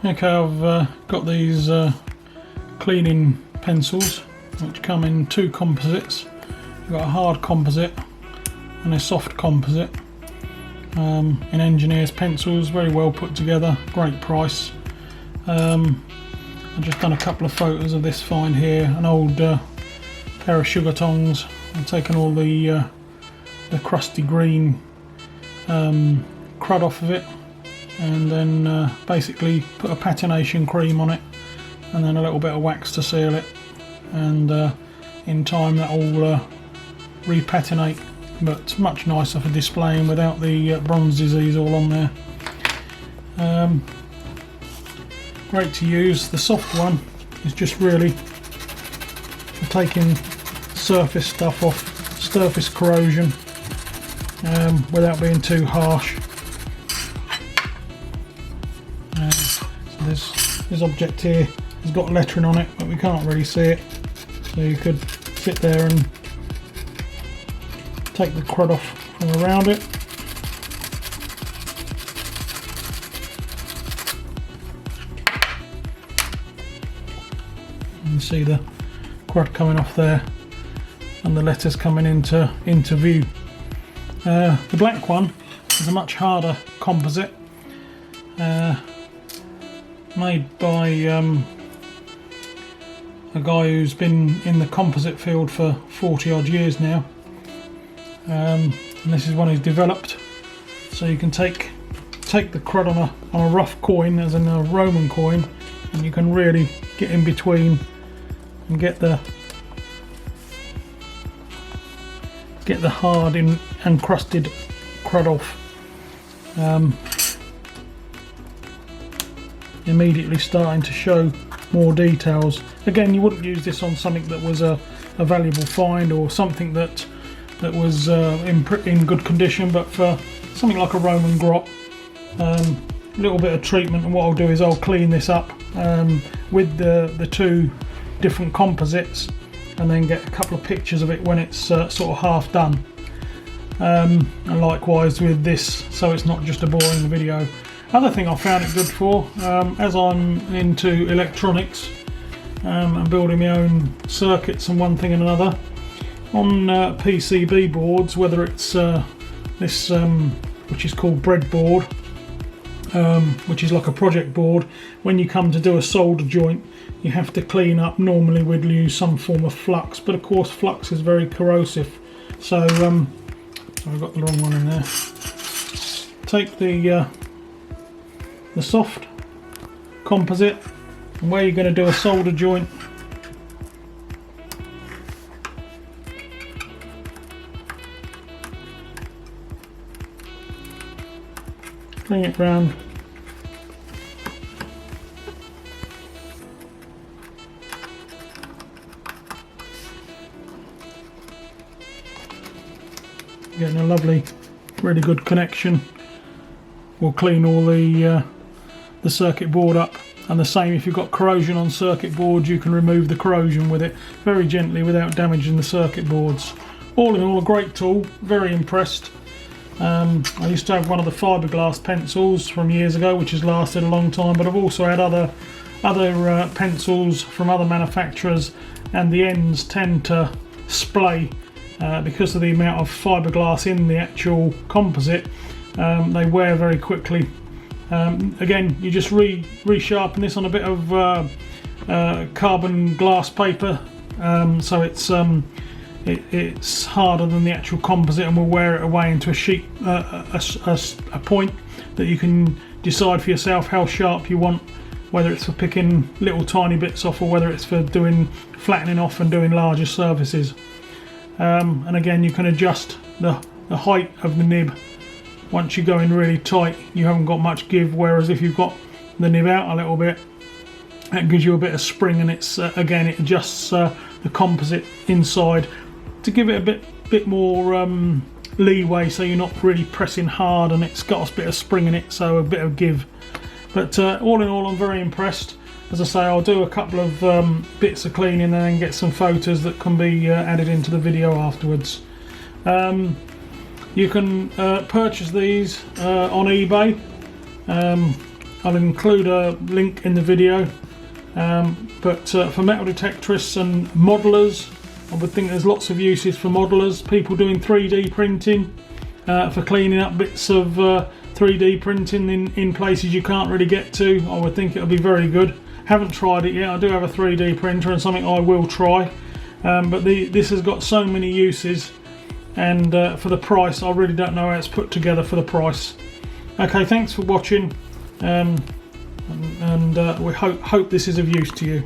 Okay, I've got these cleaning pencils which come in two composites. You've got a hard composite and a soft composite in Engineer's Pencils, very well put together, great price. I've just done a couple of photos of this find here, an old pair of sugar tongs. I've taken all the crusty green crud off of it, and then basically put a patination cream on it and then a little bit of wax to seal it, and in time that will repatinate, but much nicer for displaying without the bronze disease all on there. Great to use. The soft one is just really for taking surface stuff off, surface corrosion, without being too harsh. So this object here has got lettering on it, but we can't really see it, so you could sit there and take the crud off from around it. You can see the crud coming off there and the letters coming into view. The black one is a much harder composite, made by a guy who's been in the composite field for 40 odd years now, and this is one he's developed, so you can take the crud on a rough coin, as in a Roman coin, and you can really get in between and get the hard encrusted crud off. Immediately starting to show more details. Again, you wouldn't use this on something that was a valuable find or something that was in good condition, but for something like a Roman grot, a little bit of treatment, and what I'll do is I'll clean this up with the two different composites, and then get a couple of pictures of it when it's sort of half done, and likewise with this, so it's not just a boring video. Other thing I found it good for, as I'm into electronics and building my own circuits and one thing and another, on PCB boards, whether it's this which is called breadboard, which is like a project board, when you come to do a solder joint you have to clean up. Normally we'd use some form of flux, but of course flux is very corrosive, so I've got the wrong one in there. Take the soft composite, and where you're going to do a solder joint, bring it round, getting a lovely, really good connection. We'll clean all the circuit board up, and the same if you've got corrosion on circuit boards, you can remove the corrosion with it very gently without damaging the circuit boards. All in all, a great tool, very impressed. I used to have one of the fiberglass pencils from years ago which has lasted a long time, but I've also had other pencils from other manufacturers, and the ends tend to splay because of the amount of fiberglass in the actual composite. They wear very quickly. Again, you just resharpen this on a bit of carbon glass paper, so it's harder than the actual composite, and will wear it away into a sheet, a point that you can decide for yourself how sharp you want, whether it's for picking little tiny bits off or whether it's for doing flattening off and doing larger surfaces. And again, you can adjust the height of the nib. Once you go in really tight, you haven't got much give, whereas if you've got the nib out a little bit, that gives you a bit of spring, and it's again, it adjusts the composite inside to give it a bit more leeway, so you're not really pressing hard, and it's got a bit of spring in it, so a bit of give. But all in all, I'm very impressed. As I say, I'll do a couple of bits of cleaning and then get some photos that can be added into the video afterwards. You can purchase these on eBay. I'll include a link in the video. But for metal detectorists and modelers, I would think there's lots of uses for modelers, people doing 3D printing, for cleaning up bits of 3D printing in places you can't really get to. I would think it'll be very good. Haven't tried it yet. I do have a 3D printer and something I will try, but this has got so many uses, and for the price I really don't know how it's put together for the price. Okay, thanks for watching, and we hope this is of use to you.